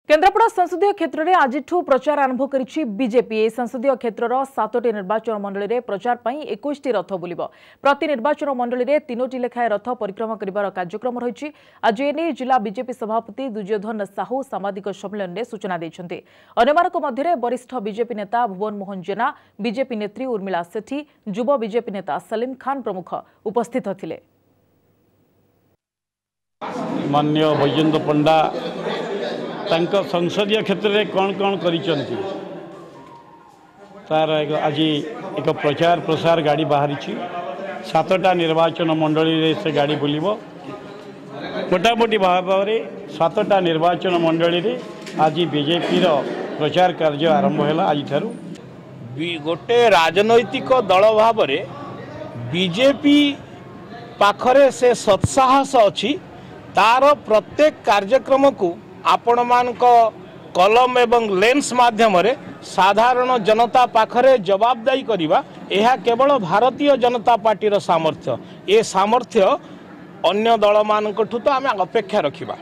केन्द्रापड़ा संसदीय क्षेत्र में आज प्रचार आरंभ करिछि बीजेपी। संसदीय क्षेत्रर 7टी निर्वाचन मंडली में प्रचार पर 21टी रथ बुलिब। प्रति निर्वाचन मंडली में 3टी लेखाएं रथ परिक्रमा कर कार्यक्रम रही। आज एने जिला बीजेपी सभापति दुर्योधन साहू सांबादिक सम्मेलन में सूचना देते। अन्यमानक मध्य वरिष्ठ बीजेपी नेता भुवन मोहन जेना, बीजेपी नेत्री उर्मिला सेठी, युवा बीजेपी नेता सलीम खान प्रमुख उपस्थित थिले। माननीय वैजयंत पंडा संसदीय क्षेत्र में कौन कौन करिचंती तार आज एक प्रचार प्रसार गाड़ी बाहरी 7टा निर्वाचन मंडली से गाड़ी बुलिब। मोटामोटी भाव में 7टा निर्वाचन मंडली रे आज बीजेपी प्रचार कार्य आरंभ है। आज ठारू गोटे राजनैतिक दल भाव में बीजेपी पाखरे से सत्साहस अच्छी तार प्रत्येक कार्यक्रम को आपण मान कलम एवं लेंस माध्यम रे साधारण जनता पाखरे जवाबदायी करिबा यह केवल भारतीय जनता पार्टी रो सामर्थ्य। ये सामर्थ्य अन्य दल मान तो आम अपेक्षा रखिबा।